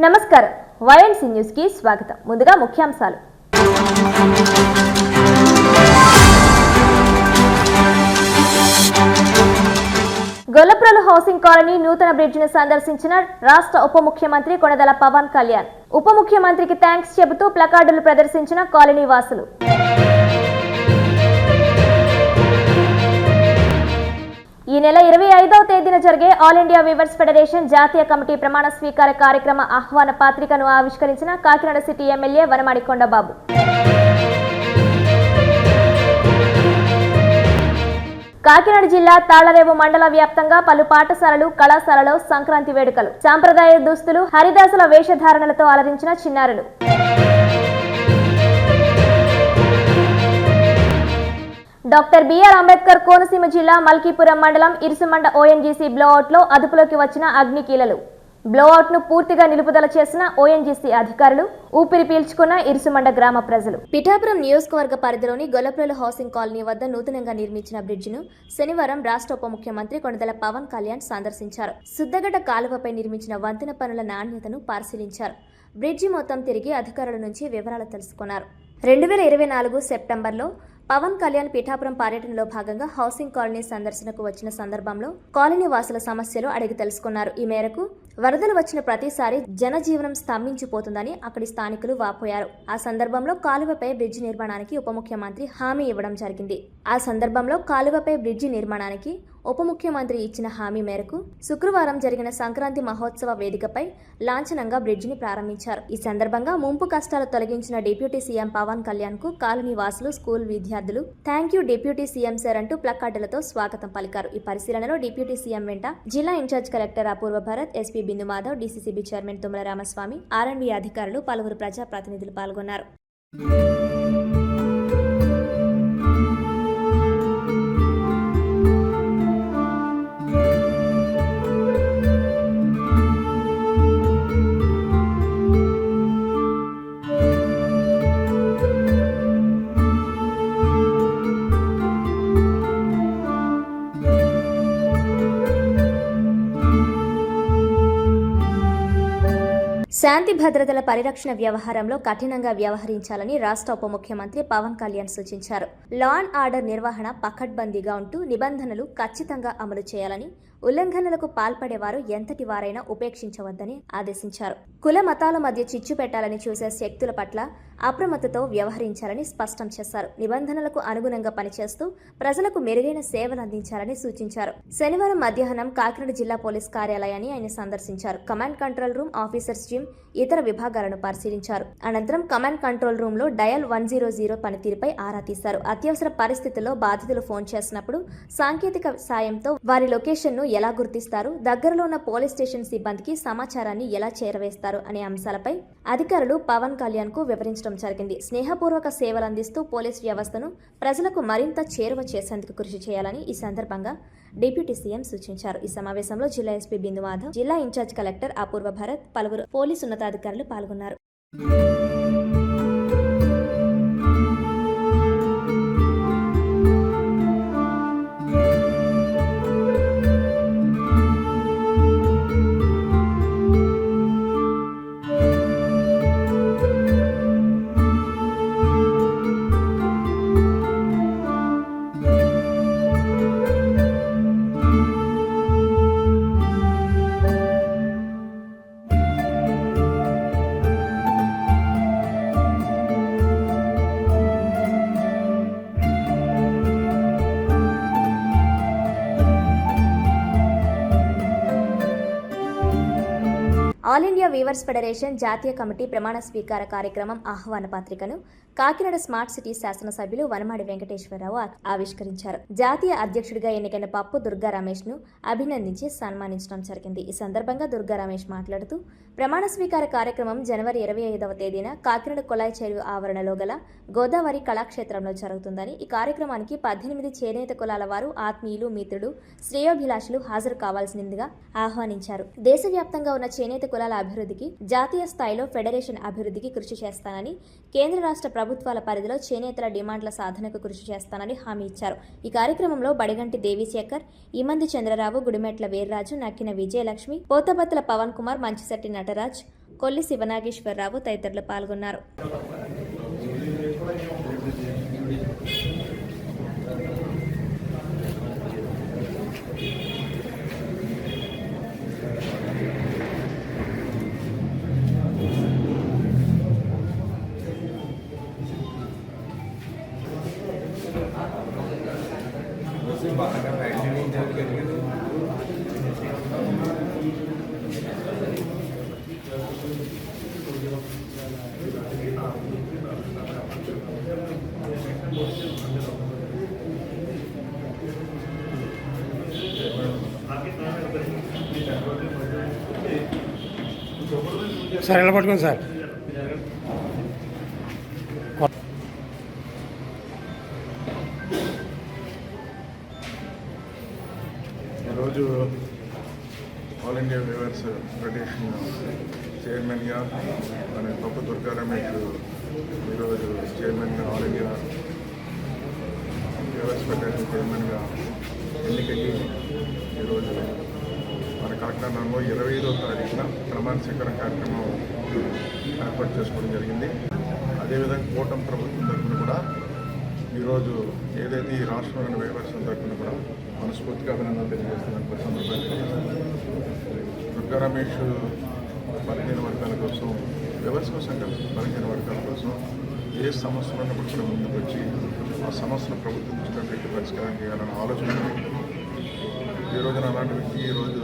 నమస్కారం YNC news కి స్వాగతం. ముందుగా ముఖ్యాంశాలు. గొల్లప్రోలు హౌసింగ్ కాలనీ నూతన బ్రిడ్జిని సందర్శించిన రాష్ట్ర ఉప ముఖ్యమంత్రి కొణిదెల పవన్ కళ్యాణ్. ఉప ముఖ్యమంత్రికి థాంక్స్ చెబుతూ ప్లకార్డులు ప్రదర్శించిన కాలనీ వాసులు. ఈ నెల 25వ తేదీన జరిగే ఆల్ ఇండియా వీవర్స్ ఫెడరేషన్ జాతీయ కమిటీ ప్రమాణ స్వీకార కార్యక్రమ ఆహ్వాన పత్రికను ఆవిష్కరించిన కాకినాడ సిటీ ఎమ్మెల్యే వనమాడి కొండబాబు. కాకినాడ జిల్లా తాళ్లరేవు మండల వ్యాప్తంగా పలు పాఠశాలలు, కళాశాలలో సంక్రాంతి వేడుకలు, సాంప్రదాయ దుస్తులు, హరిదాసుల వేషధారణలతో అలరించిన చిన్నారులు. డాక్టర్ బిఆర్ అంబేద్కర్ కోనసీమ జిల్లా మల్కీపురం మండలం ఇరుసుమండ ఓఎన్జీసీ బ్లోఅవుట్ లో అదుపులోకి వచ్చిన అగ్నికీలలు. బ్లోఅవుట్ ను పూర్తిగా నిలుపుదల చేసిన ఓఎన్జీసీ అధికారులు, ఊపిరి పీల్చుకున్న ఇరుసుమండ గ్రామ ప్రజలు. పిఠాపురం నియోజకవర్గ పరిధిలోని గొల్లప్రోలు హౌసింగ్ కాలనీ వద్ద నూతనంగా నిర్మించిన బ్రిడ్జిను శనివారం రాష్ట్ర ఉప ముఖ్యమంత్రి కొణిదెల పవన్ కళ్యాణ్ సందర్శించారు. సుద్దగడ్డ కాలువపై నిర్మించిన వంతెన పనుల నాణ్యతను పరిశీలించారు. బ్రిడ్జి మొత్తం తిరిగి అధికారుల నుంచి వివరాలు తెలుసుకున్నారు. 2024 సెప్టెంబర్లో పవన్ కళ్యాణ్ పిఠాపురం పర్యటనలో భాగంగా హౌసింగ్ కాలనీ సందర్శనకు వచ్చిన సందర్భంలో కాలనీ వాసుల సమస్యలు అడిగి తెలుసుకున్నారు. ఈ మేరకు వరదలు వచ్చిన ప్రతిసారి జనజీవనం స్తంభించిపోతుందని అక్కడి స్థానికులు వాపోయారు. ఆ సందర్భంలో కాలువపై బ్రిడ్జి నిర్మాణానికి ఉప ముఖ్యమంత్రి హామీ ఇవ్వడం జరిగింది. ఉప ముఖ్యమంత్రి ఇచ్చిన హామీ మేరకు శుక్రవారం జరిగిన సంక్రాంతి మహోత్సవ వేదికపై లాంఛనంగా బ్రిడ్జిని ప్రారంభించారు. ఈ సందర్భంగా ముంపు కష్టాలు తొలగించిన డిప్యూటీ సీఎం పవన్ కళ్యాణ్ కు కాలనీ వాసులు, స్కూల్ విద్యార్థులు thank you deputy CM sir అంటూ ప్లకార్డులతో స్వాగతం పలికారు. ఈ పరిశీలనలో డిప్యూటీ సీఎం వెంట జిల్లా in-charge collector Apurva Bharat, SP Bindu Madhav, DCCB chairman Tummala Ramaswamy, R and B అధికారులు, పలువురు ప్రజాప్రతినిధులు పాల్గొన్నారు. శాంతి భద్రతల పరిరక్షణ వ్యవహారంలో కఠినంగా వ్యవహరించాలని రాష్ట్ర ఉప ముఖ్యమంత్రి పవన్ కళ్యాణ్ సూచించారు. లా అండ్ ఆర్డర్ నిర్వహణ పకడ్బందీగా ఉంటూ నిబంధనలు ఖచ్చితంగా అమలు చేయాలని, ఉల్లంఘనలకు పాల్పడేవారు ఎంతటి వారైనా ఉపేక్షించవద్దని ఆదేశించారు. కుల మతాల మధ్య చిచ్చు పెట్టాలని చూసే శక్తుల పట్ల అప్రమత్తతో వ్యవహరించాలని స్పష్టం చేశారు. నిబంధనలకు అనుగుణంగా పనిచేస్తూ ప్రజలకు మెరుగైన సేవలు అందించాలని సూచించారు. శనివారం మధ్యాహ్నం కాకినాడ జిల్లా పోలీస్ కార్యాలయాన్ని ఆయన సందర్శించారు. Command control room, officers gym, ఇతర విభాగాలను పరిశీలించారు. అనంతరం కమాండ్ కంట్రోల్ రూమ్ లో డయల్ 100 పనితీరుపై ఆరా తీశారు. అత్యవసర పరిస్థితుల్లో బాధితులు ఫోన్ చేసినప్పుడు సాంకేతిక సాయంతో వారి లొకేషన్ ను ఎలా గుర్తిస్తారు, దగ్గరలో ఉన్న పోలీస్ స్టేషన్ సిబ్బందికి సమాచారాన్ని ఎలా చేరవేస్తారు అనే అంశాలపై అధికారులు పవన్ కళ్యాణ్ కు వివరించడం జరిగింది. స్నేహపూర్వక సేవలు అందిస్తూ పోలీస్ వ్యవస్థను ప్రజలకు మరింత చేరువ చేసేందుకు కృషి చేయాలని ఈ సందర్భంగా డిప్యూటీ సీఎం సూచించారు. ఈ సమావేశంలో జిల్లా ఎస్పీ బిందు మాధవ్, జిల్లా ఇన్ఛార్జ్ కలెక్టర్ అపూర్వ భరత్, పలువురు పోలీసు ఉన్నతాధికారులు పాల్గొన్నారు. ఆల్ ఇండియా వీవర్స్ ఫెడరేషన్ జాతీయ కమిటీ ప్రమాణ స్వీకార కార్యక్రమం ఆహ్వాన పత్రికను కాకినాడ స్మార్ట్ సిటీ శాసనసభ్యులు వనమాడి వెంకటేశ్వరరావు ఆవిష్కరించారు. జాతీయ అధ్యక్షుడిగా ఎన్నికైన పప్పు దుర్గా రమేష్ ను అభినందించి సన్మానించడం జరిగింది. ఈ సందర్భంగా దుర్గా రమేష్ మాట్లాడుతూ ప్రమాణ స్వీకార కార్యక్రమం జనవరి 25వ తేదీన కాకినాడ కొలాయి చెరువు ఆవరణలో గల గోదావరి కళాక్షేత్రంలో జరుగుతుందని, ఈ కార్యక్రమానికి 18 చేనేత కులాల వారు, ఆత్మీయులు, మిత్రులు, శ్రేయోభిలాషులు హాజరు కావాల్సిందిగా ఆహ్వానించారు. దేశవ్యాప్తంగా ఉన్న చేనేత కులాల అభివృద్ధికి, జాతీయ స్థాయిలో ఫెడరేషన్ అభివృద్ధికి కృషి చేస్తానని, కేంద్ర రాష్ట్ర ప్రభుత్వాల పరిధిలో చేనేతల డిమాండ్ల సాధనకు కృషి చేస్తానని హామీ ఇచ్చారు. ఈ కార్యక్రమంలో బడిగంటి దేవిశేఖర్, ఇమంది చంద్రరావు, గుడిమెట్ల వీర్రాజు, నక్కిన విజయలక్ష్మి, పోతబత్తుల పవన్ కుమార్, మంచిశెట్టి నటరాజ్, కొల్లి శివనాగేశ్వరరావు తదితరులు పాల్గొన్నారు. సార్ ఎలా పట్టుకోండి సార్. ఈరోజు ఆల్ ఇండియా వేవర్స్ ఫెడరేషన్ చైర్మన్గా మన గొప్ప దుర్గారమేష్ ఈరోజు చైర్మన్గా ఆల్ ఇండియా వేవర్స్ ఫెడరేషన్ చైర్మన్గా ఎన్నికయ్యి ఈరోజు మన కాకినాడలో 25వ తారీఖున ప్రమాణ స్వీకారం కార్యక్రమం ఏర్పాటు చేసుకోవడం జరిగింది. అదేవిధంగా కూటమి ప్రభుత్వం తరఫున కూడా ఈరోజు ఏదైతే ఈ రాష్ట్రంలోని వేవర్స్ తరఫున కూడా మనస్ఫూర్తిగా అభినందనలు తెలియజేస్తున్న సందర్భంగా దుర్గారమేష్ బలహీన వర్గాల కోసం వేవర్స్ కోసం కాదు, బలహీన వర్గాల కోసం ఏ సమస్యలు ఉన్నప్పుడు కూడా ముందుకు వచ్చి ఆ సమస్యను ప్రభుత్వం దృష్టిలో పెట్టి పరిష్కారం చేయాలన్న ఆలోచన. ఈ రోజున అలాంటి వ్యక్తి ఈరోజు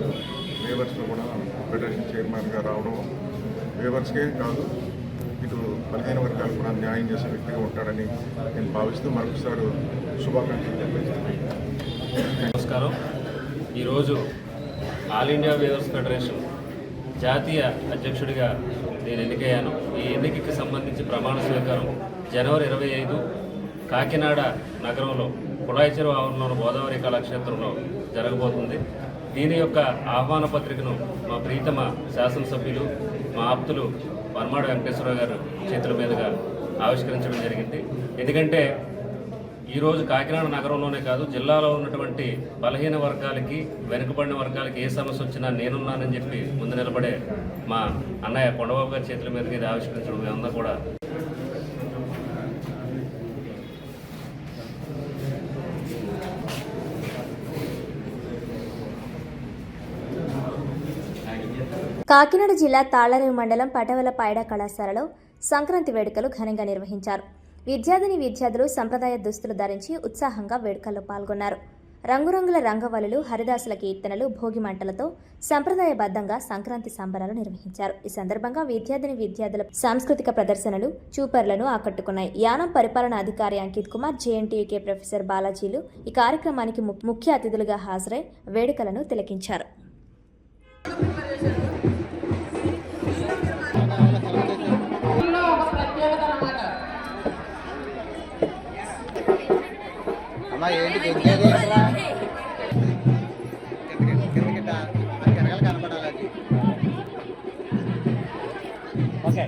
వేవర్స్లో కూడా ఫెడరేషన్ చైర్మన్గా రావడం వేవర్స్కే కాదు, ఇటు బలహీన వర్గాలు కూడా న్యాయం చేసే వ్యక్తిగా ఉంటాడని నేను భావిస్తూ మరొకసారి శుభాకాంక్షలు తెలియజేస్తున్నాను. నమస్కారం. ఈరోజు ఆల్ ఇండియా వేవర్స్ ఫెడరేషన్ జాతీయ అధ్యక్షుడిగా నేను ఎన్నికయ్యాను. ఈ ఎన్నికకి సంబంధించి ప్రమాణ స్వీకారం జనవరి 25 కాకినాడ నగరంలో కుళాయి చెరువు ఆవరణలోని గోదావరి కళాక్షేత్రంలో జరగబోతుంది. దీని యొక్క ఆహ్వాన పత్రికను మా ప్రీతమ శాసనసభ్యులు, మా ఆప్తులు వర్మాడి వెంకటేశ్వరరావు గారు చేతుల మీదుగా ఆవిష్కరించడం జరిగింది. ఎందుకంటే ఈరోజు కాకినాడ నగరంలోనే కాదు, జిల్లాలో ఉన్నటువంటి బలహీన వర్గాలకి, వెనుకబడిన వర్గాలకి ఏ సమస్య వచ్చినా నేనున్నానని చెప్పి ముందు నిలబడే మా అన్నయ్య కొండబాబు గారి చేతుల మీదుగా ఇది ఆవిష్కరించడం మేమంతా కూడా కాకినాడ జిల్లా తాళ్లరేవు మండలం పటవలపాయడ కళాశాలలో సంక్రాంతి వేడుకలు ఘనంగా నిర్వహించారు. విద్యార్థులు సంప్రదాయ దుస్తులు ధరించి ఉత్సాహంగా వేడుకల్లో పాల్గొన్నారు. రంగురంగుల రంగవల్లులు, హరిదాసుల కీర్తనలు, భోగి మంటలతో సంప్రదాయబద్ధంగా సంక్రాంతి సంబరాలు నిర్వహించారు. ఈ సందర్భంగా విద్యార్థుల సాంస్కృతిక ప్రదర్శనలు, చూపర్లను ఆకట్టుకున్నాయి. యానం పరిపాలనా అధికారి అంకిత్ కుమార్, జేఎన్టీయూకే ప్రొఫెసర్ బాలాజీలు ఈ కార్యక్రమానికి ముఖ్య అతిథులుగా హాజరై వేడుకలను తిలకించారు. ఏంటి దొరికేది కనపడాలి. ఓకే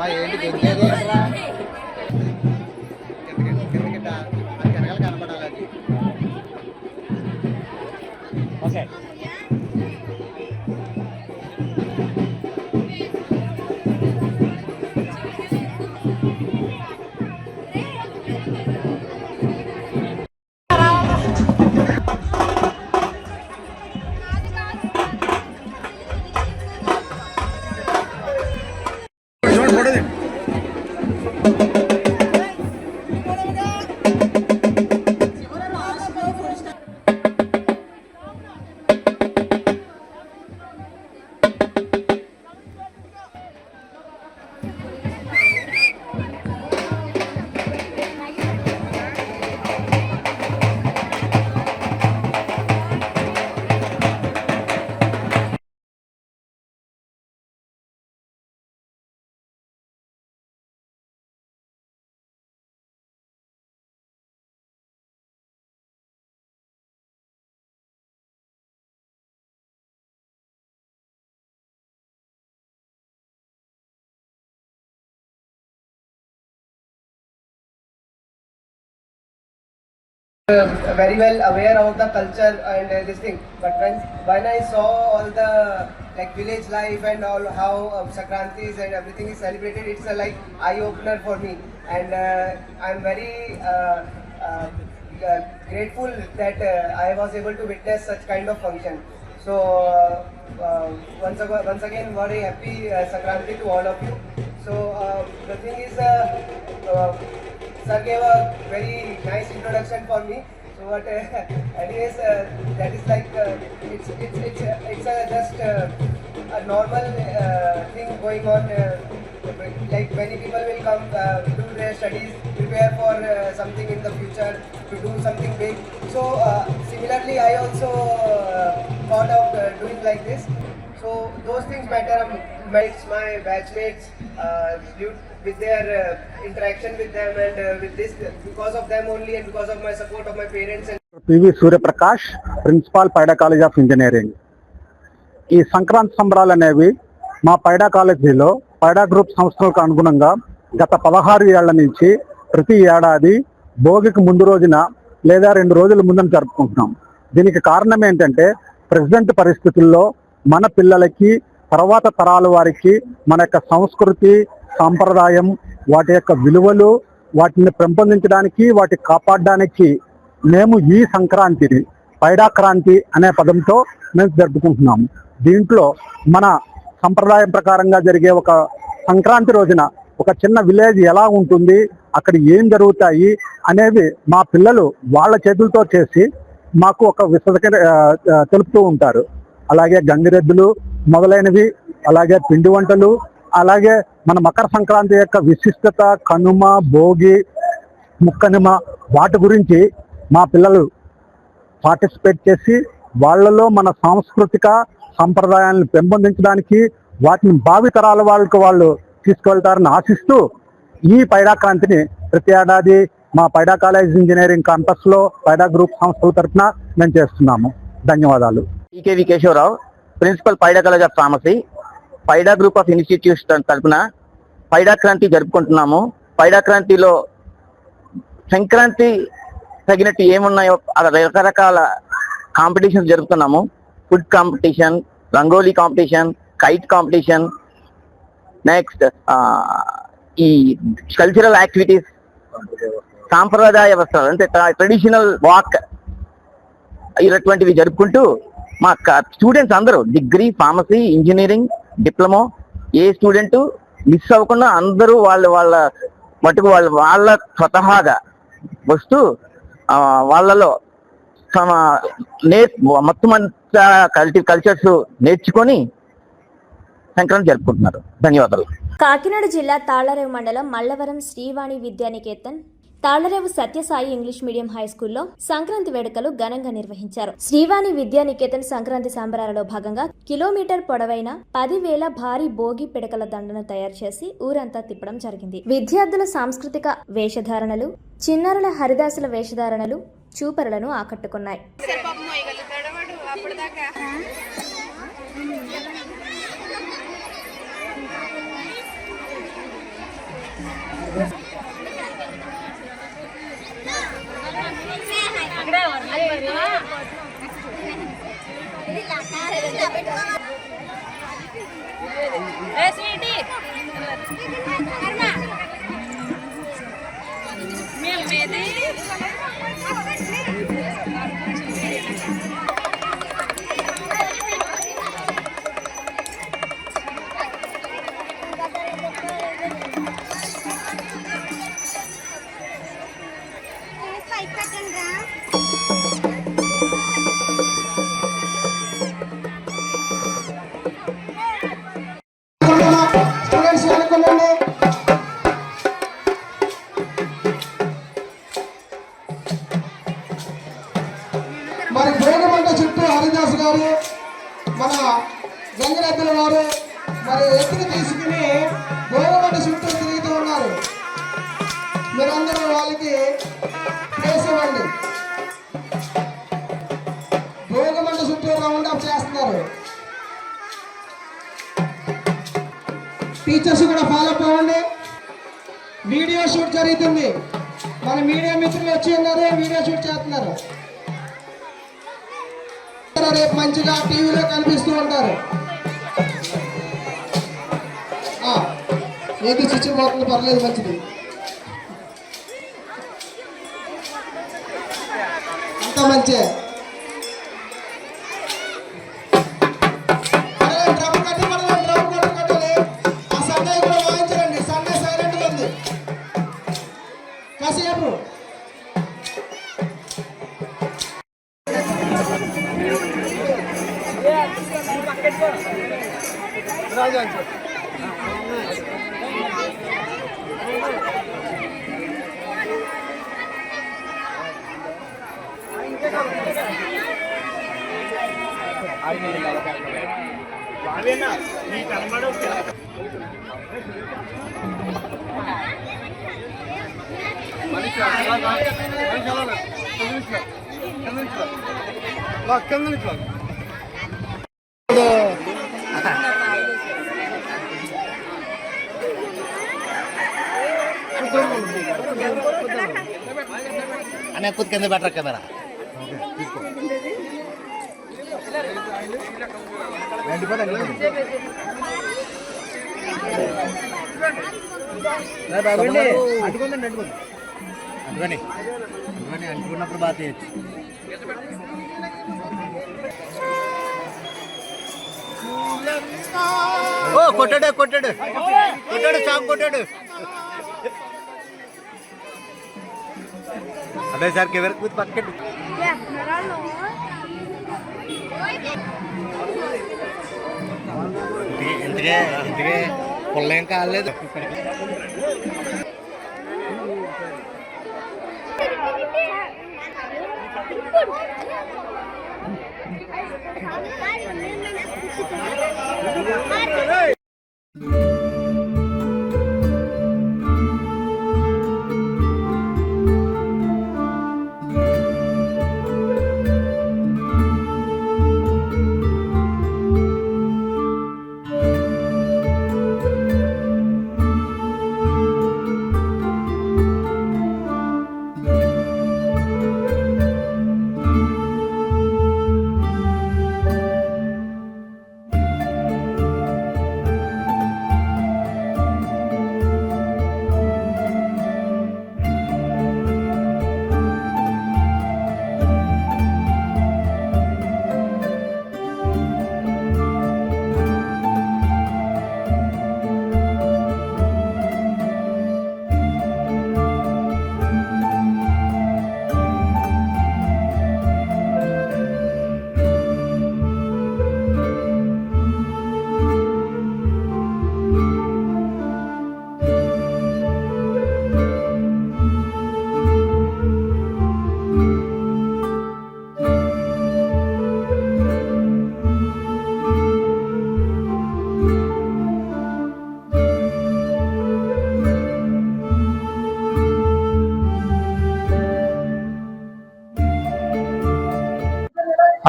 అమ్మా ఏంటి గెలిచేది ఏంట్రా కింద ఆ కెరగలు కనపడాలి అది okay very well aware of the culture and this thing, but when I saw all the like village life and all how Sankrantis and everything is celebrated, it's a like eye opener for me, and I'm very grateful that I was able to witness such kind of function. So once again very happy Sankranti to all of you. So the thing is sir gave a very nice introduction for me. So what anyways that is like it's just a normal thing going on. Like many people will come do their studies, prepare for something in the future, to do something big. So similarly I also thought of doing like this. So those things matter. Mates, my batchmates, with their interaction with them and with this, because of them only and because of my support of my parents and PV Suryaprakash, principal పైడా college of engineering. ఈ సంక్రాంతి సంబరాలు అనేవి మా పైడా కాలేజీలో పైడా group సంస్థలకు అనుగుణంగా గత 16 ఏళ్ల నుంచి ప్రతి ఏడాది భోగికి ముందు రోజున లేదా 2 రోజుల ముందున జరుపుకుంటున్నాం. దీనికి కారణం ఏంటంటే ప్రెసెంట్ పరిస్థితుల్లో మన పిల్లలకి తర్వాత తరాల వారికి మన యొక్క సంస్కృతి సాంప్రదాయం వాటి యొక్క విలువలు వాటిని పెంపొందించడానికి వాటి కాపాడడానికి మేము ఈ సంక్రాంతిని పైడా క్రాంతి అనే పదంతో మేము జరుపుకుంటున్నాము. దీంట్లో మన సంప్రదాయం ప్రకారంగా జరిగే ఒక సంక్రాంతి రోజున ఒక చిన్న విలేజ్ ఎలా ఉంటుంది, అక్కడ ఏం జరుగుతాయి అనేవి మా పిల్లలు వాళ్ళ చేతులతో చేసి మాకు ఒక విశదక తెలుపుతూ ఉంటారు. అలాగే గంగిరెద్దులు మొదలైనవి, అలాగే పిండి వంటలు, అలాగే మన మకర సంక్రాంతి యొక్క విశిష్టత, కనుమ, భోగి, ముక్కనుమ వాటి గురించి మా పిల్లలు పార్టిసిపేట్ చేసి వాళ్ళలో మన సాంస్కృతిక సంప్రదాయాలను పెంపొందించడానికి వాటిని భావితరాల వాళ్ళకి వాళ్ళు తీసుకెళ్తారని ఆశిస్తూ ఈ పైడా క్రాంతిని ప్రతి ఏడాది మా పైడా కాలేజ్ ఇంజనీరింగ్ క్యాంపస్లో పైడా గ్రూప్ సంస్థల తరఫున మేము చేస్తున్నాము. ధన్యవాదాలు. EKV Keshava Rao, principal Paida college of pharmacy, Paida group of institutes తరఫున పైడా క్రాంతి జరుపుకుంటున్నాము. పైడా క్రాంతిలో సంక్రాంతి తగినట్టు ఏమున్నాయో రకరకాల కాంపిటీషన్స్ జరుపుతున్నాము. Food competition, rangoli competition, kite competition, next ఈ కల్చరల్ యాక్టివిటీస్, సాంప్రదాయ వస్త్రాలు అంటే ట్రెడిషనల్ వాక్ ఇలాంటివి జరుపుకుంటూ మా స్టూడెంట్స్ అందరూ డిగ్రీ, ఫార్మసీ, ఇంజనీరింగ్, డిప్లొమా ఏ స్టూడెంట్ మిస్ అవ్వకుండా అందరూ వాళ్ళ మటుకు వాళ్ళ స్వతహాగా వస్తూ వాళ్ళలో మొత్తం అంతా కల్చర్స్ నేర్చుకొని సంక్రాంతి జరుపుకుంటున్నారు. ధన్యవాదాలు. కాకినాడ జిల్లా తాళ్లరేవు మండలం Mallavaram Srivani Vidyaniketan, Tallarevu Satyasai English medium high స్కూల్లో సంక్రాంతి వేడుకలు ఘనంగా నిర్వహించారు. శ్రీవాణి విద్యానికేతన్ సంక్రాంతి సంబరాలలో భాగంగా కిలోమీటర్ పొడవైన 10,000 భారీ భోగి పిడకల దండను తయారు చేసి ఊరంతా తిప్పడం జరిగింది. విద్యార్థుల సాంస్కృతిక వేషధారణలు, చిన్నారుల హరిదాసుల వేషధారణలు చూపరులను ఆకట్టుకున్నాయి. స్టూడెంట్స్ అనుకోండి. మరి భోగమంట చుట్టూ హరిదాస్ గారు, మన గంగిరెద్దుల వారు మరి ఎత్తుకు తీసుకుని భోగమంట చుట్టూ తిరుగుతూ ఉన్నారు. మీరందరూ వాళ్ళకి ప్లేస్ ఇవ్వండి. భోగమంట చుట్టూ రౌండ్ అప్ చేస్తున్నారు. టీచర్స్ కూడా ఫాలో అప్ అవ్వండి. వీడియో షూట్ జరుగుతుంది. మన మీడియా మిత్రులు వచ్చి ఉన్నారు, వీడియో షూట్ చేస్తున్నారు. రేపు మంచిగా టీవీలో కనిపిస్తూ ఉంటారు. ఏది చిచ్చిపోతుంది, పర్లేదు, మంచిది. అంత మంచి డ్రమ్ కట్టి కట్టాలి. ఆ సండే కూడా వాయించరండి. సండే సైలెంట్గా ఉంది కాసేపు. అనే खुद के अंदर बैठ रखा मेरा అనుకున్నప్పుడు బాగా చేయొచ్చు. ఓ కొట్టాడు కొట్టాడు కొట్టాడు చాకు కొట్టాడు. అదే సార్ కెమెరా కూర్చు పక్కన ఇంతకే ఇంతకే పుల్లేం కాలేదు.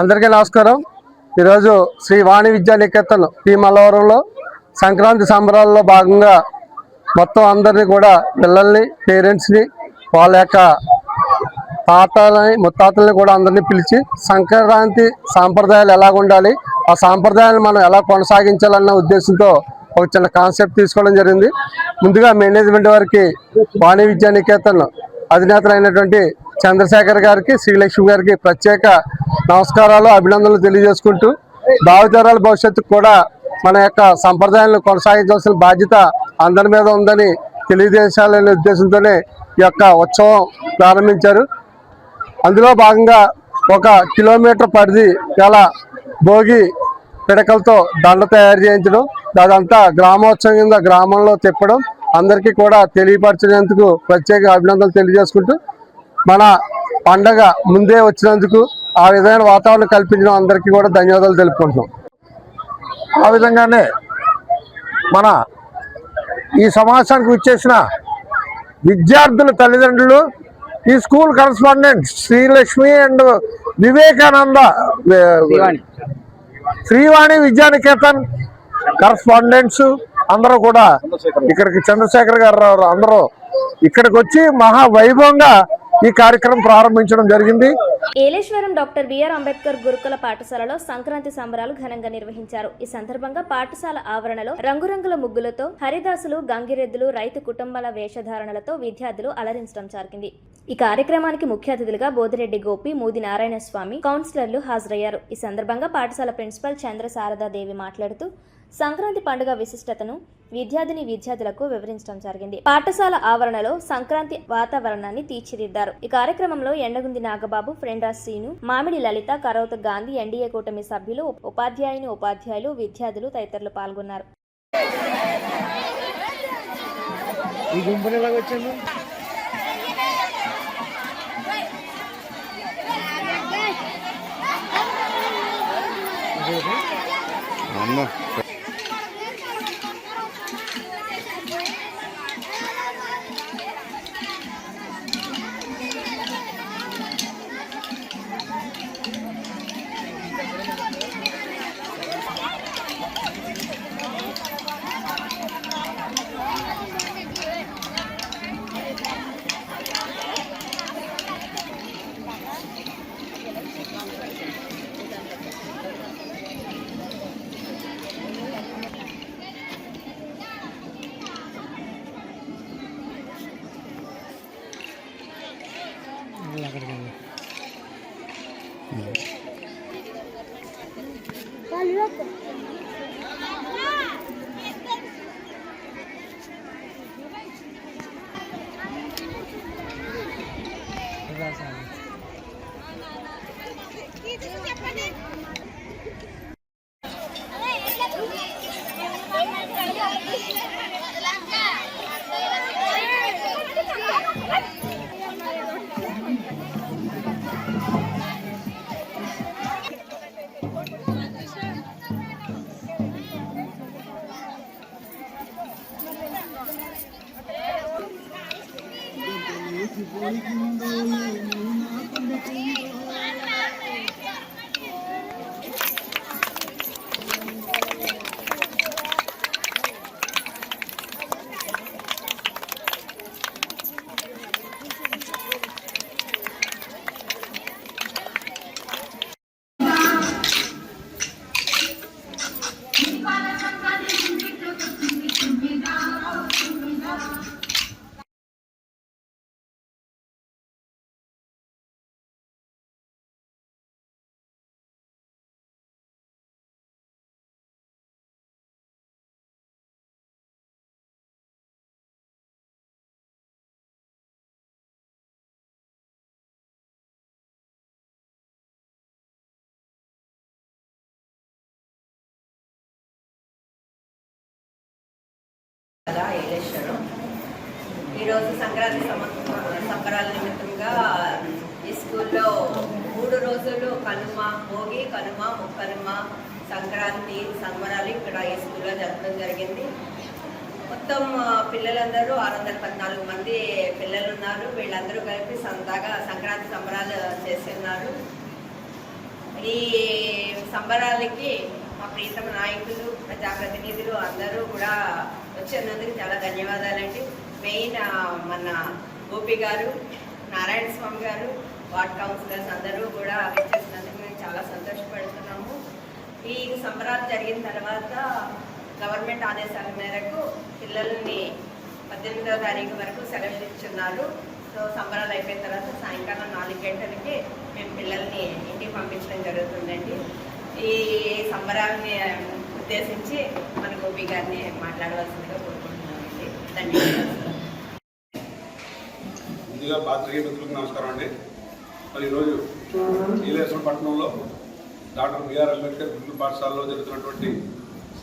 అందరికీ నమస్కారం. ఈరోజు శ్రీ వాణి విద్యా నికేతన్ పి మల్లవరంలో సంక్రాంతి సంబరాల్లో భాగంగా మొత్తం అందరినీ కూడా పిల్లల్ని, పేరెంట్స్ని, వాళ్ళ యొక్క తాతలని, ముత్తాతల్ని కూడా అందరినీ పిలిచి సంక్రాంతి సాంప్రదాయాలు ఎలా ఉండాలి, ఆ సాంప్రదాయాలను మనం ఎలా కొనసాగించాలన్న ఉద్దేశంతో ఒక చిన్న కాన్సెప్ట్ తీసుకోవడం జరిగింది. ముందుగా మేనేజ్మెంట్ వారికి, వాణి విద్యానికేతన్ అధినేతలైనటువంటి చంద్రశేఖర్ గారికి, శ్రీలక్ష్మి గారికి ప్రత్యేక నమస్కారాలు, అభినందనలు తెలియజేసుకుంటూ భావితరాల భవిష్యత్తుకు కూడా మన యొక్క సంప్రదాయాలను కొనసాగించాల్సిన బాధ్యత అందరి మీద ఉందని తెలియజేయాలనే ఉద్దేశంతోనే ఈ యొక్క ఉత్సవం ప్రారంభించారు. అందులో భాగంగా 1 కిలోమీటర్ పరిధి గల భోగి పిడకలతో దండ తయారు చేయించడం, అదంతా గ్రామోత్సవం కింద గ్రామంలో తిప్పడం, అందరికీ కూడా తెలియపరిచినందుకు ప్రత్యేక అభినందనలు తెలియజేసుకుంటూ మన పండగ ముందే వచ్చినందుకు, ఆ విధమైన వాతావరణం కల్పించడం అందరికీ కూడా ధన్యవాదాలు తెలుపుకుంటున్నాం. ఆ విధంగానే మన ఈ సమావేశానికి విచ్చేసిన విద్యార్థుల తల్లిదండ్రులు, ఈ school correspondent Srilakshmi and Vivekananda Srivani Vidyaniketan correspondents అందరూ కూడా ఇక్కడికి, చంద్రశేఖర్ గారు అందరూ ఇక్కడికి వచ్చి మహా వైభవంగా ఈ కార్యక్రమం ప్రారంభించడం జరిగింది. ఏలేశ్వరం డాక్టర్ బిఆర్ అంబేద్కర్ గురుకుల పాఠశాలలో సంక్రాంతి సంబరాలు ఘనంగా నిర్వహించారు. ఈ సందర్భంగా పాఠశాల ఆవరణలో రంగురంగుల ముగ్గులతో, హరిదాసులు, గంగిరెద్దులు, రైతు కుటుంబాల వేషధారణలతో విద్యార్థులు అలరించడం జరిగింది. ఈ కార్యక్రమానికి ముఖ్య అతిథులుగా బోదిరెడ్డి గోపి, మూది నారాయణ స్వామి, కౌన్సిలర్లు హాజరయ్యారు. ఈ సందర్భంగా పాఠశాల ప్రిన్సిపల్ చంద్ర శారదాదేవి మాట్లాడుతూ సంక్రాంతి పండుగ విశిష్టతను విద్యార్థులకు వివరించడం జరిగింది. పాఠశాల ఆవరణలో సంక్రాంతి వాతావరణాన్ని తీర్చిదిద్దారు. ఈ కార్యక్రమంలో ఎండగుంది నాగబాబు, ఫ్రెండా శ్రీను, మామిడి లలిత, కరౌత గాంధీ, ఎన్డీఏ కూటమి సభ్యులు, ఉపాధ్యాయులు, విద్యార్థులు తదితరులు పాల్గొన్నారు. ఏలేశ్వరం ఈరోజు సంక్రాంతి సంబరాల నిమిత్తంగా ఈ స్కూల్లో 3 రోజులు కనుమ, భోగి, కనుమ, ముక్కనుమ, సంక్రాంతి సంబరాలు ఇక్కడ ఈ స్కూల్లో జరపడం జరిగింది. మొత్తం పిల్లలందరూ 614 మంది పిల్లలు ఉన్నారు. వీళ్ళందరూ కలిపి సొంతగా సంక్రాంతి సంబరాలు చేస్తున్నారు. ఈ సంబరాలకి మా ప్రీతమ నాయకులు, ప్రజాప్రతినిధులు అందరూ కూడా వచ్చి ఇచ్చినందుకు చాలా ధన్యవాదాలండి. మెయిన్ మన గోపి గారు, నారాయణ స్వామి గారు, వార్డ్ కౌన్సిలర్స్ అందరూ కూడా ఇచ్చేసినందుకు మేము చాలా సంతోషపడుతున్నాము. ఈ సంబరాలు జరిగిన తర్వాత గవర్నమెంట్ ఆదేశాల మేరకు పిల్లల్ని 18వ తారీఖు వరకు సెలవులు ఇచ్చున్నారు. సో సంబరాలు అయిపోయిన తర్వాత సాయంకాలం 4 గంటలకి మేము పిల్లల్ని ఇంటికి పంపించడం జరుగుతుందండి. ఈ సంబరాలని ఉద్దేశించి మన గోపి గారిని మాట్లాడవలసిందిగా కోరుకుంటున్నామండి. ధన్యవాదాలు. ముందుగా పాత్రికేయ మిత్రులకు నమస్కారం అండి. మరి ఈరోజు నీలేశ్వరం పట్టణంలో డాక్టర్ బిఆర్ అంబేద్కర్ గురుకుల పాఠశాలలో జరుగుతున్నటువంటి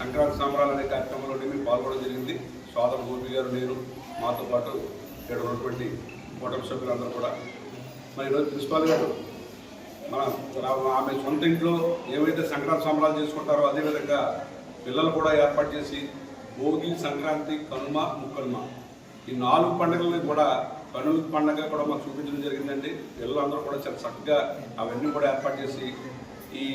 సంక్రాంతి సంబరాలు అనే కార్యక్రమంలో మేము పాల్గొనడం జరిగింది. సోదరు గోపి గారు, నేను, మాతో పాటు ఇక్కడ ఉన్నటువంటి కుటుంబ సభ్యులందరూ కూడా. మరి ఈరోజు ప్రిన్సిపాల్ గారు ఆమె సొంత ఇంట్లో ఏవైతే సంక్రాంతి సంబరాలు చేసుకుంటారో అదేవిధంగా పిల్లలు కూడా ఏర్పాటు చేసి భోగి, సంక్రాంతి, కనుమ, ముక్కనుమ ఈ 4 పండుగలని కూడా కనుమ పండుగ కూడా మాకు చూపించడం జరిగిందండి. పిల్లలందరూ కూడా చాలా చక్కగా అవన్నీ కూడా ఏర్పాటు చేసి ఈ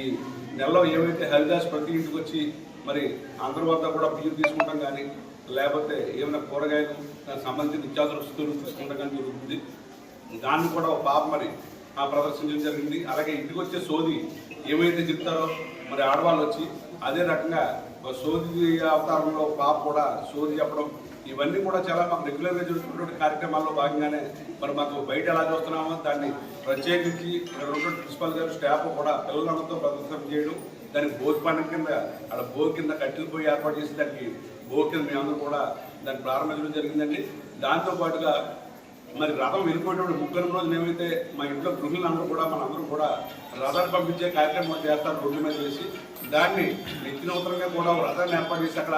నెలలో ఏవైతే హరిదాస్ ప్రతి ఇంటికి వచ్చి మరి అందరి వద్ద కూడా బియ్యం తీసుకుంటాం కానీ లేకపోతే ఏమైనా కూరగాయలు దానికి సంబంధించిన నిత్యావసర వస్తువులు తీసుకుంటాం కానీ జరుగుతుంది. దాన్ని కూడా ఒక పాప మరి ప్రదర్శించడం జరిగింది. అలాగే ఇంటికి వచ్చే సోది ఏమైతే చెప్తారో మరి ఆడవాళ్ళు వచ్చి అదే రకంగా సోది అవతారంలో పాప కూడా సోది చెప్పడం, ఇవన్నీ కూడా చాలా మాకు రెగ్యులర్గా జరుగుతున్నటువంటి కార్యక్రమాల్లో భాగంగానే మరి మాకు బయట ఎలా చూస్తున్నామో దాన్ని ప్రత్యేకించి ఇక్కడ ఉన్నటువంటి ప్రిన్సిపల్ గారు స్టాఫ్ కూడా పిల్లలందరితో ప్రదర్శన చేయడం, దానికి భోగి పండుగ కింద అక్కడ భోగి కింద కట్టెలు పోయి ఏర్పాటు చేసి దానికి భోగి కింద మేమందరూ కూడా దాన్ని ప్రారంభించడం జరిగిందండి. దాంతోపాటుగా మరి రథం వెళ్ళిపోయేటప్పుడు ముగ్గురు రోజులు ఏమైతే మా ఇంట్లో గృహిణులందరూ కూడా మనందరూ కూడా రథాన్ని పంపించే కార్యక్రమం చేస్తారు రోడ్డు మీద చేసి దాన్ని నిత్యనూతనంగా కూడా రథాన్ని ఏర్పాటు చేసి అక్కడ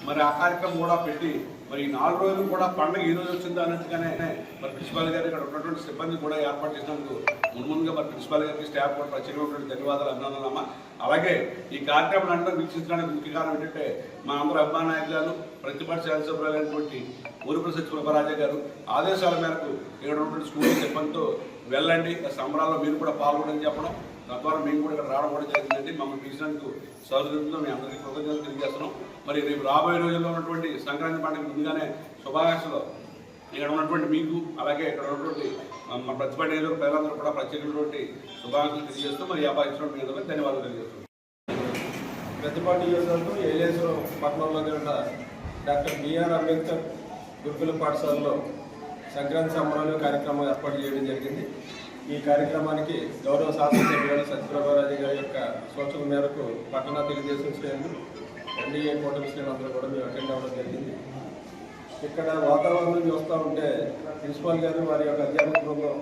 మరి ఆ కార్యక్రమం కూడా పెట్టి మరి 4 రోజులు కూడా పండుగ ఈ రోజు వచ్చిందా అన్నట్టుగానే మరి ప్రిన్సిపాల్ గారు ఇక్కడ ఉన్నటువంటి సిబ్బంది కూడా ఏర్పాటు చేసినందుకు ముందుగా మరి ప్రిన్సిపాల్ గారికి స్టాఫ్ కూడా ప్రత్యేకమైనటువంటి ధన్యవాదాలు అన్నానమ్మా. అలాగే ఈ కార్యక్రమం అంటే వీక్షించడానికి ముఖ్య కారణం ఏంటంటే మా అందరూ అభిమాన నాయకులు ప్రతిపాటి శాసనసభ్యులైనటువంటి ఊరుప్రసాద్ శివరాజా గారు ఆదేశాల మేరకు ఇక్కడ ఉన్నటువంటి స్కూల్ సిబ్బందితో వెళ్ళండి సంబరాల్లో మీరు కూడా పాల్గొనని చెప్పడం, తద్వారా మేము కూడా ఇక్కడ రావడం కూడా జరిగిందండి. మమ్మల్ని పిలిచినందుకు సౌకర్యంతో మేము అందరికీ కృతజ్ఞతలు తెలియజేస్తున్నాం. మరి రేపు రాబోయే రోజుల్లో ఉన్నటువంటి సంక్రాంతి పండుగ ముందుగానే శుభాకాంక్షలు ఇక్కడ ఉన్నటువంటి మీకు అలాగే ఇక్కడ ఉన్నటువంటి మా ప్రతిపాటి నియోజకవర్గ ప్రజలందరూ కూడా ప్రత్యేకమైనటువంటి శుభాకాంక్షలు తెలియజేస్తూ మరి వ్యాపారించడం మీ అందరికీ ధన్యవాదాలు తెలియజేస్తున్నాం. ప్రతిపాటి నియోజకవర్గం ఏలేశ్వరం పట్టణంలో గల డాక్టర్ బిఆర్ అంబేద్కర్ గురుకుల పాఠశాలలో సంక్రాంతి సంబరాలు కార్యక్రమం ఏర్పాటు చేయడం జరిగింది. ఈ కార్యక్రమానికి గౌరవ శాసనసభ్యులు సత్యప్రభారాజు గారి యొక్క సూచన మేరకు పట్టణ తెలుగుదేశం శ్రేణులు, ఎన్డీఏ కూటమి శ్రేణులందరూ కూడా మేము అటెండ్ అవ్వడం జరిగింది. ఇక్కడ వాతావరణం చూస్తూ ఉంటే ప్రిన్సిపాల్ గారు వారి యొక్క అధ్యాపక బృందం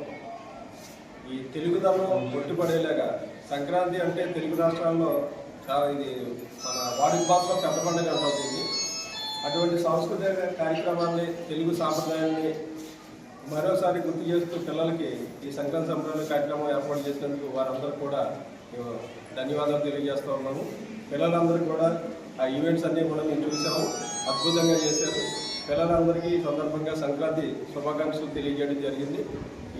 ఈ తెలుగుదనం ఒట్టుపడేలాగా సంక్రాంతి అంటే తెలుగు రాష్ట్రాల్లో చాలా ఇది మన వాడుక భాషలో పెద్ద పండుగ అవుతుంది. అటువంటి సాంస్కృతిక కార్యక్రమాన్ని, తెలుగు సాంప్రదాయాన్ని మరోసారి గుర్తు చేస్తూ పిల్లలకి ఈ సంక్రాంతి సంబరాల కార్యక్రమం ఏర్పాటు చేసినందుకు వారందరూ కూడా ధన్యవాదాలు తెలియజేస్తూ ఉన్నాము. పిల్లలందరూ కూడా ఆ ఈవెంట్స్ అన్నీ కూడా మేము చూసాము, అద్భుతంగా చేశారు. పిల్లలందరికీ ఈ సందర్భంగా సంక్రాంతి శుభాకాంక్షలు తెలియజేయడం జరిగింది.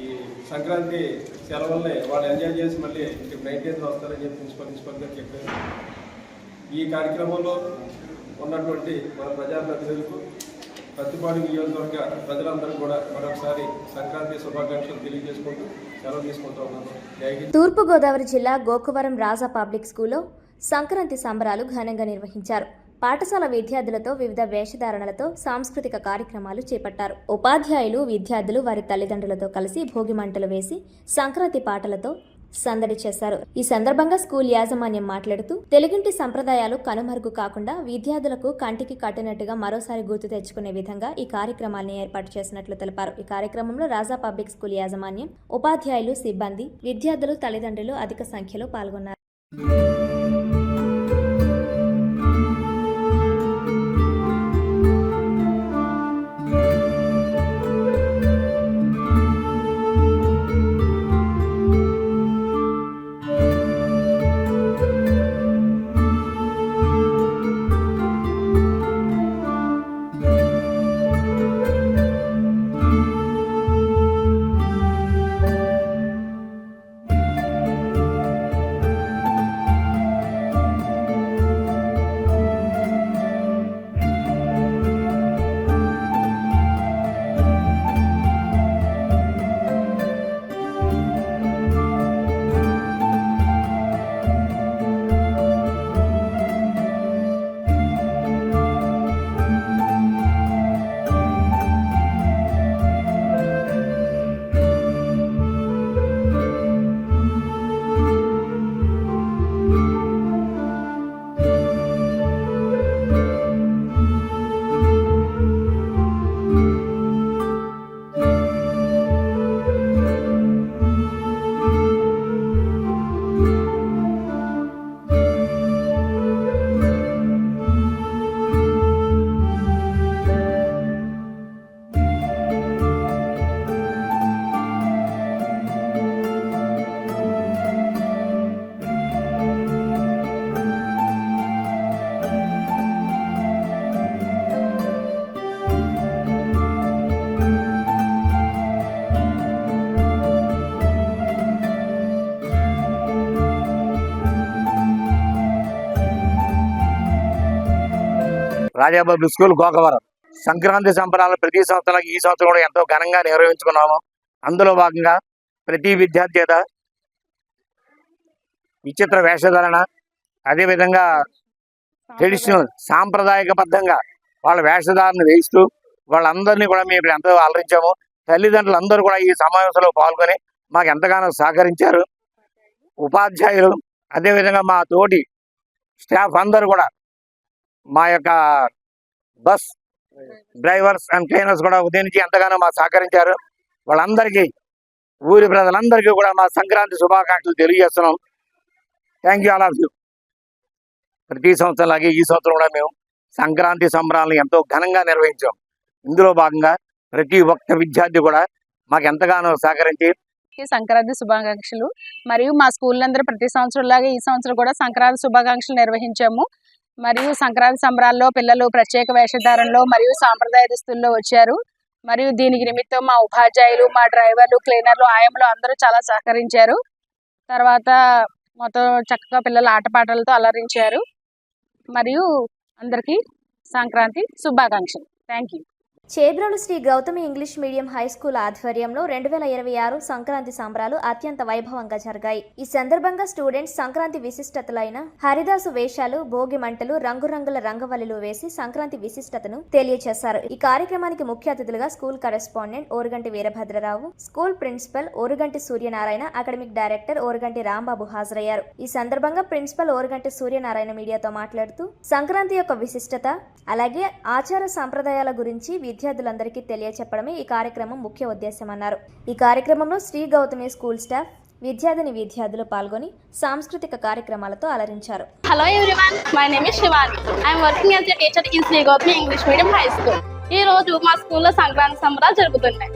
ఈ సంక్రాంతి సెలవుల్ని వాళ్ళు ఎంజాయ్ చేసి మళ్ళీ 19th వస్తారని చెప్పి ప్రిన్సిపల్ గారు చెప్పారు. ఈ కార్యక్రమంలో ఉన్నటువంటి మన ప్రజాప్రతినిధులకు, ప్రతిపాడు నియోజకవర్గ ప్రజలందరూ కూడా మరొకసారి సంక్రాంతి శుభాకాంక్షలు తెలియజేసుకుంటూ సెలవు తీసుకుంటూ ఉన్నాను. తూర్పుగోదావరి జిల్లా గోకవరం రాజా పబ్లిక్ స్కూల్లో సంక్రాంతి సంబరాలు ఘనంగా నిర్వహించారు. పాఠశాల విద్యార్థులతో వివిధ వేషధారణలతో సాంస్కృతిక కార్యక్రమాలు చేపట్టారు. ఉపాధ్యాయులు, విద్యార్థులు వారి తల్లిదండ్రులతో కలిసి భోగి మంటలు వేసి సంక్రాంతి పాటలతో సందడి చేశారు. ఈ సందర్భంగా స్కూల్ యాజమాన్యం మాట్లాడుతూ తెలుగింటి సంప్రదాయాలు కనుమరుగు కాకుండా విద్యార్థులకు కంటికి కట్టినట్టుగా మరోసారి గుర్తు తెచ్చుకునే విధంగా ఈ కార్యక్రమాన్ని ఏర్పాటు చేసినట్లు తెలిపారు. ఈ కార్యక్రమంలో రాజా పబ్లిక్ స్కూల్ యాజమాన్యం, ఉపాధ్యాయులు, సిబ్బంది, విద్యార్థులు, తల్లిదండ్రులు అధిక సంఖ్యలో పాల్గొన్నారు. రాజా పబ్లిక్ స్కూల్ గోకవరం. సంక్రాంతి సంబరాలు ప్రతి సంవత్సరం ఈ సంవత్సరం కూడా ఎంతో ఘనంగా నిర్వహించుకున్నాము. అందులో భాగంగా ప్రతి విద్యార్థి చేత విచిత్ర వేషధారణ, అదేవిధంగా ట్రెడిషనల్ సాంప్రదాయకబద్ధంగా వాళ్ళ వేషధారణ వేయిస్తూ వాళ్ళందరినీ కూడా మేము ఎంతో అలరించాము. తల్లిదండ్రులు అందరూ కూడా ఈ సమావేశంలో పాల్గొని మాకు ఎంతగానో సహకరించారు. ఉపాధ్యాయులు అదేవిధంగా మా తోటి స్టాఫ్ అందరూ కూడా, మా యొక్క బస్ డ్రైవర్స్ అండ్ క్లీనర్స్ కూడా ఉదయించి ఎంతగానో మాకు సహకరించారు. వాళ్ళందరికీ, ఊరి ప్రజలందరికీ కూడా మా సంక్రాంతి శుభాకాంక్షలు తెలియజేస్తున్నాం. Thank you all of you. ప్రతి సంవత్సరం లాగే ఈ సంవత్సరం కూడా మేము సంక్రాంతి సంబరాలను ఎంతో ఘనంగా నిర్వహించాం. ఇందులో భాగంగా ప్రతి ఒక్క విద్యార్థి కూడా మాకు ఎంతగానో సహకరించి సంక్రాంతి శుభాకాంక్షలు. మరియు మా స్కూల్ అందరూ ప్రతి సంవత్సరం లాగే ఈ సంవత్సరం కూడా సంక్రాంతి శుభాకాంక్షలు నిర్వహించాము. మరియు సంక్రాంతి సంబరాల్లో పిల్లలు ప్రత్యేక వేషధారణలో మరియు సాంప్రదాయ దుస్తుల్లో వచ్చారు. మరియు దీనికి నిమిత్తం మా ఉపాధ్యాయులు, మా డ్రైవర్లు, క్లీనర్లు, ఆయమ్మలు అందరూ చాలా సహకరించారు. తర్వాత మొత్తం చక్కగా పిల్లలు ఆటపాటలతో అలరించారు. మరియు అందరికీ సంక్రాంతి శుభాకాంక్షలు. Thank you. Chebrolu Sri Gautami English medium high school ఆధ్వర్యంలో 2026 సంక్రాంతి సంబరాలు అత్యంత వైభవంగా జరిగాయి. ఈ సందర్భంగా స్టూడెంట్స్ సంక్రాంతి విశిష్టతలైన హరిదాసు వేషాలు, భోగి మంటలు, రంగురంగుల రంగవల్లులు వేసి సంక్రాంతి విశిష్టతను తెలియజేశారు. ఈ కార్యక్రమానికి ముఖ్య అతిథులుగా school correspondent Oruganti Veerabhadrarao, school principal Oruganti Suryanarayana, academic director Oruganti Rambabu హాజరయ్యారు. ఈ సందర్భంగా ప్రిన్సిపల్ ఓరుగంటి సూర్యనారాయణ మీడియాతో మాట్లాడుతూ సంక్రాంతి యొక్క విశిష్టత అలాగే ఆచార సంప్రదాయాల గురించి విద్యార్థులందరికీ తెలియచెప్పడమే ఈ కార్యక్రమం ముఖ్య ఉద్దేశమన్నారు. ఈ కార్యక్రమంలో శ్రీ గౌతమి స్కూల్ స్టాఫ్, విద్యార్థులు పాల్గొని సాంస్కృతిక కార్యక్రమాలతో అలరించారు. Hello everyone, my name is Shivani. I'm working as a teacher in Sri Gautami English medium high school. ఈ రోజు మా స్కూల్లో సంక్రాంతి సంబరాలు జరుగుతున్నాయి.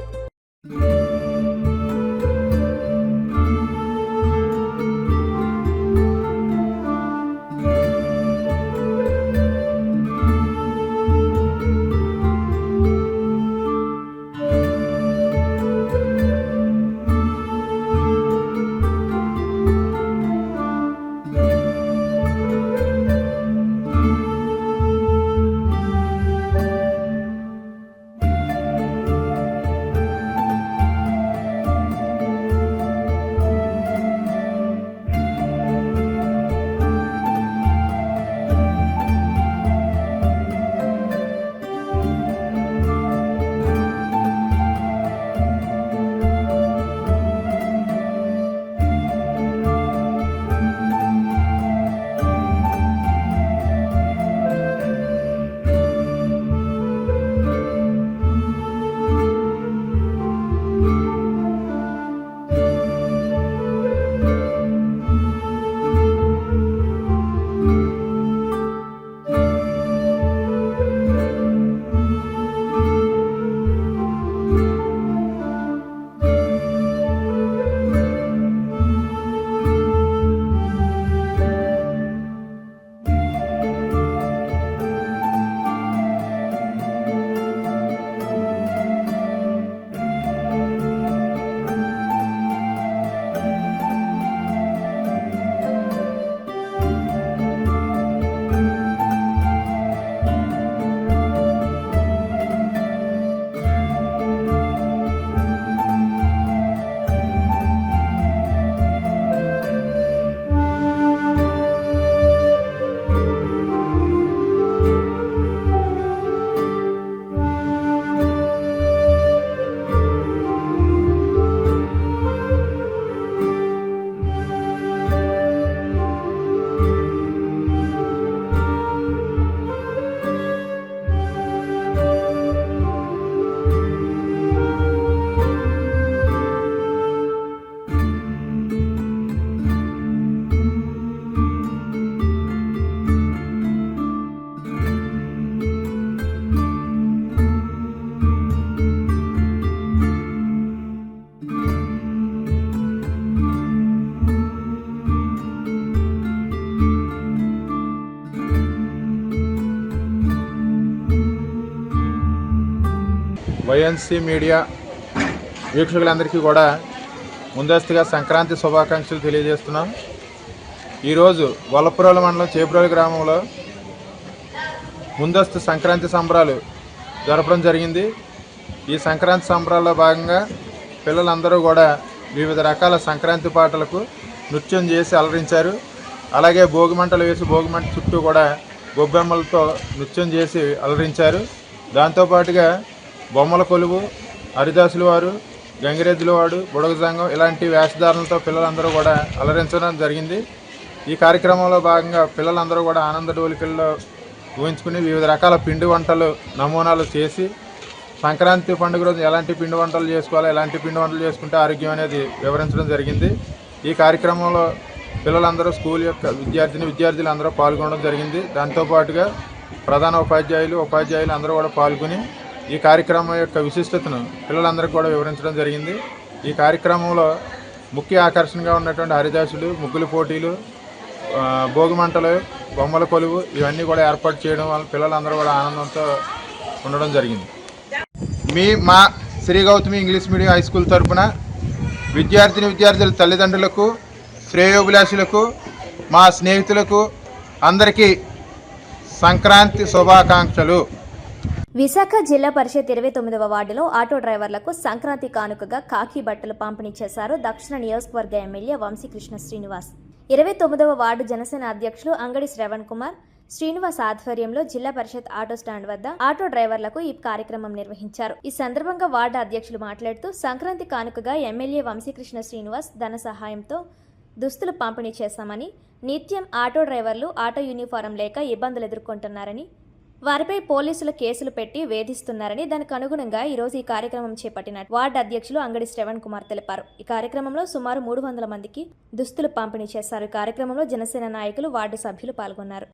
వైఎన్సీ మీడియా వీక్షకులందరికీ కూడా ముందస్తుగా సంక్రాంతి శుభాకాంక్షలు తెలియజేస్తున్నాం. ఈరోజు వల్లపురాల మండలం చేబ్రోలు గ్రామంలో ముందస్తు సంక్రాంతి సంబరాలు జరపడం జరిగింది. ఈ సంక్రాంతి సంబరాల్లో భాగంగా పిల్లలందరూ కూడా వివిధ రకాల సంక్రాంతి పాటలకు నృత్యం చేసి అలరించారు. అలాగే భోగిమంటలు వేసి భోగిమంట చుట్టూ కూడా గొబ్బెమ్మలతో నృత్యం చేసి అలరించారు. దాంతోపాటుగా బొమ్మల కొలువు, హరిదాసుల వారు, గంగిరెద్దుల వాడు, బుడగ సంఘం ఇలాంటి వేషధారణలతో పిల్లలందరూ కూడా అలరించడం జరిగింది. ఈ కార్యక్రమంలో భాగంగా పిల్లలందరూ కూడా ఆనంద డోలికల్లో ఊహించుకుని వివిధ రకాల పిండి వంటలు నమూనాలు చేసి సంక్రాంతి పండుగ రోజు ఎలాంటి పిండి వంటలు చేసుకోవాలి, ఎలాంటి పిండి వంటలు చేసుకుంటే ఆరోగ్యం అనేది వివరించడం జరిగింది. ఈ కార్యక్రమంలో పిల్లలందరూ స్కూల్ యొక్క విద్యార్థులు అందరూ పాల్గొనడం జరిగింది. దాంతోపాటుగా ప్రధాన ఉపాధ్యాయులు అందరూ కూడా పాల్గొని ఈ కార్యక్రమం యొక్క విశిష్టతను పిల్లలందరికీ కూడా వివరించడం జరిగింది. ఈ కార్యక్రమంలో ముఖ్య ఆకర్షణగా ఉన్నటువంటి హరిదాసులు, ముగ్గుల పోటీలు, భోగిమంటలు, బొమ్మల కొలువు ఇవన్నీ కూడా ఏర్పాటు చేయడం వల్ల పిల్లలందరూ కూడా ఆనందంతో ఉండడం జరిగింది. మా Sri Gautami English medium high school తరఫున విద్యార్థుల తల్లిదండ్రులకు, శ్రేయోభిలాషులకు, మా స్నేహితులకు అందరికీ సంక్రాంతి శుభాకాంక్షలు. విశాఖ జిల్లా పరిషత్ 29వ వార్డులో ఆటో డ్రైవర్లకు సంక్రాంతి కానుకగా కాకి బట్టలు పంపిణీ చేశారు దక్షిణ నియోజకవర్గ ఎమ్మెల్యే వంశీకృష్ణ శ్రీనివాస్. 29వ వార్డు జనసేన అధ్యక్షులు అంగడి శ్రవణ్ కుమార్ శ్రీనివాస్ ఆధ్వర్యంలో జిల్లా పరిషత్ ఆటో స్టాండ్ వద్ద ఆటో డ్రైవర్లకు ఈ కార్యక్రమం నిర్వహించారు. ఈ సందర్భంగా వార్డు అధ్యక్షులు మాట్లాడుతూ సంక్రాంతి కానుకగా ఎమ్మెల్యే వంశీకృష్ణ శ్రీనివాస్ ధన సహాయంతో దుస్తులు పంపిణీ చేశామని, నిత్యం ఆటో డ్రైవర్లు ఆటో యూనిఫారం లేక ఇబ్బందులు ఎదుర్కొంటున్నారని, వారిపై పోలీసులు కేసులు పెట్టి వేధిస్తున్నారని, దానికి అనుగుణంగా ఈరోజు ఈ కార్యక్రమం చేపట్టినట్టు వార్డు అధ్యక్షులు అంగడి శ్రవణ్ కుమార్ తెలిపారు. ఈ కార్యక్రమంలో సుమారు 300 మందికి దుస్తులు పంపిణీ చేశారు. ఈ కార్యక్రమంలో జనసేన నాయకులు, వార్డు సభ్యులు పాల్గొన్నారు.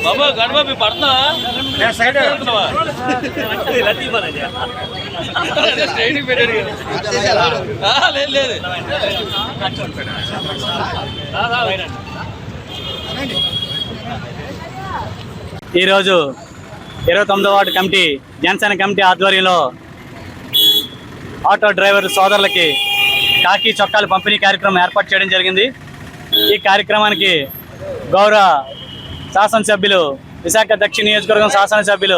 బాబు గణబాబు పడుతున్నా సైడ్ లేదు ఈరోజు 29వ వార్డు కమిటీ జనసేన కమిటీ ఆధ్వర్యంలో ఆటో డ్రైవర్ సోదరులకి కాకి చొక్కాలు పంపిణీ కార్యక్రమం ఏర్పాటు చేయడం జరిగింది. ఈ కార్యక్రమానికి గౌరవ శాసనసభ్యులు, విశాఖ దక్షిణ నియోజకవర్గం శాసనసభ్యులు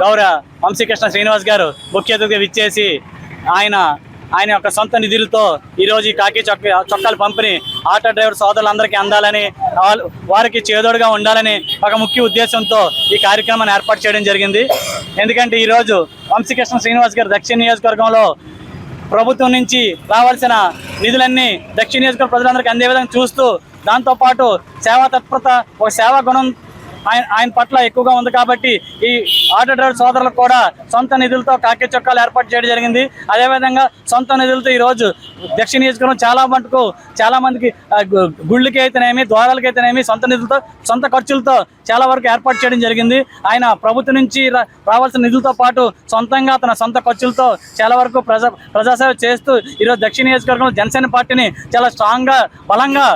గౌరవ వంశీకృష్ణ శ్రీనివాస్ గారు ముఖ్య అతిథిగా విచ్చేసి ఆయన యొక్క సొంత నిధులతో ఈరోజు ఈ కాకి చొక్కాలు పంపిణీ ఆటో డ్రైవర్ సోదరులందరికీ అందాలని, వారికి చేదోడుగా ఉండాలని ఒక ముఖ్య ఉద్దేశంతో ఈ కార్యక్రమాన్ని ఏర్పాటు చేయడం జరిగింది. ఎందుకంటే ఈరోజు వంశీకృష్ణ శ్రీనివాస్ గారు దక్షిణ నియోజకవర్గంలో ప్రభుత్వం నుంచి రావాల్సిన నిధులన్నీ దక్షిణ నియోజకవర్గ ప్రజలందరికీ అందే విధంగా చూస్తూ, దాంతోపాటు సేవా తత్పరత, ఒక సేవా గుణం ఆయన పట్ల ఎక్కువగా ఉంది. కాబట్టి ఈ ఆటో డ్రైవర్ సోదరులకు కూడా సొంత నిధులతో కాకి చొక్కాలు ఏర్పాటు చేయడం జరిగింది. అదేవిధంగా సొంత నిధులతో ఈరోజు దక్షిణ నియోజకవర్గం చాలా మందికి గుళ్ళకి అయితేనేమి, ద్వారాలకి అయితేనేమి సొంత నిధులతో, సొంత ఖర్చులతో చాలా వరకు ఏర్పాటు చేయడం జరిగింది. ఆయన ప్రభుత్వం నుంచి రావాల్సిన నిధులతో పాటు సొంతంగా తన సొంత ఖర్చులతో చాలా వరకు ప్రజాసేవ చేస్తూ ఈరోజు దక్షిణ నియోజకవర్గంలో జనసేన పార్టీని చాలా స్ట్రాంగ్గా, బలంగా,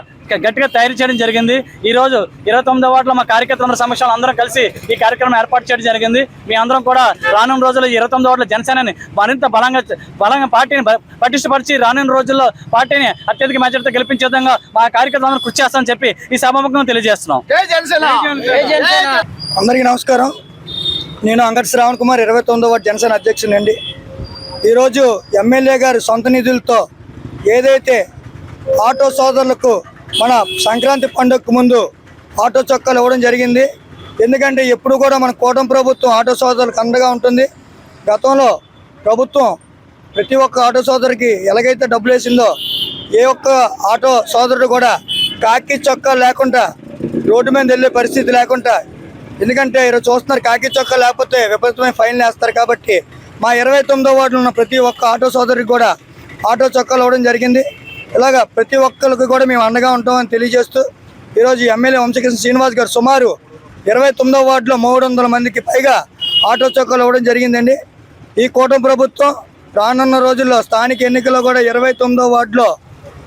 గట్టిగా తయారు చేయడం జరిగింది. ఈరోజు 29వ వార్డులో మా కార్యకర్తల సమక్షంలో అందరం కలిసి ఈ కార్యక్రమం ఏర్పాటు చేయడం జరిగింది. మీ అందరం కూడా రానున్న రోజుల్లో 29వ వార్డులో జనసేనని మరింత బలంగా పార్టీని పటిష్టపరిచి రానున్న రోజుల్లో పార్టీని అత్యధిక మెజార్టీతో గెలిపించే విధంగా మా కార్యకర్తలందరూ కృషి చేస్తామని చెప్పి ఈ సభాముఖంగా తెలియజేస్తున్నాం. అందరికీ నమస్కారం. నేను అంగడి శ్రావణ్ కుమార్, 29వ వార్డు జనసేన అధ్యక్షునండి. ఈరోజు ఎమ్మెల్యే గారు సొంత నిధులతో ఏదైతే ఆటో సోదరులకు మన సంక్రాంతి పండుగకు ముందు ఆటో చొక్కాలు ఇవ్వడం జరిగింది. ఎందుకంటే ఎప్పుడు కూడా మన కూటమి ప్రభుత్వం ఆటో సోదరులకు అండగా ఉంటుంది. గతంలో ప్రభుత్వం ప్రతి ఒక్క ఆటో సోదరికి ఎలాగైతే డబ్బులు వేసిందో, ఏ ఒక్క ఆటో సోదరుడు కూడా కాకి చొక్కా లేకుండా రోడ్డు మీద వెళ్ళే పరిస్థితి లేకుండా ఎందుకంటే ఈరోజు చూస్తున్నారు కాకి చొక్కా లేకపోతే విపరీతమైన ఫైన్లు వేస్తారు. కాబట్టి మా 29వ వార్డులో ఉన్న ప్రతి ఒక్క ఆటో సోదరికి కూడా ఆటో చొక్కాలు ఇవ్వడం జరిగింది. ఇలాగా ప్రతి ఒక్కరికి కూడా మేము అండగా ఉంటామని తెలియజేస్తూ ఈరోజు ఎమ్మెల్యే వంశకృష్ణ శ్రీనివాస్ గారు సుమారు 29వ వార్డులో 300 మందికి పైగా ఆటో చొక్కాలు ఇవ్వడం జరిగిందండి. ఈ కూటమి ప్రభుత్వం రానున్న రోజుల్లో స్థానిక ఎన్నికల్లో కూడా 29వ వార్డులో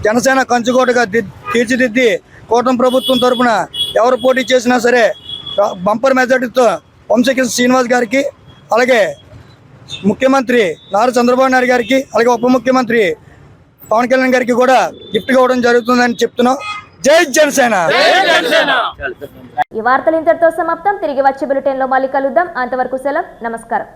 జనసేన కంచుకోటగా తీర్చిదిద్ది కూటమి ప్రభుత్వం తరఫున ఎవరు పోటీ చేసినా సరే బంపర్ మెజార్టీతో వంశకృష్ణ శ్రీనివాస్ గారికి, అలాగే ముఖ్యమంత్రి నారా చంద్రబాబు నాయుడు గారికి, అలాగే ఉప ముఖ్యమంత్రి పవన్ కళ్యాణ్ గారికి కూడా గిఫ్ట్ ఇవ్వడం జరుగుతుందని చెప్తున్నాం. జై జనసేన. ఈ వార్తలు ఇంతటితో సమాప్తం. తిరిగి వచ్చే బులెటిన్లో మళ్ళీ కలుద్దాం. అంతవరకు సెలవు. నమస్కారం.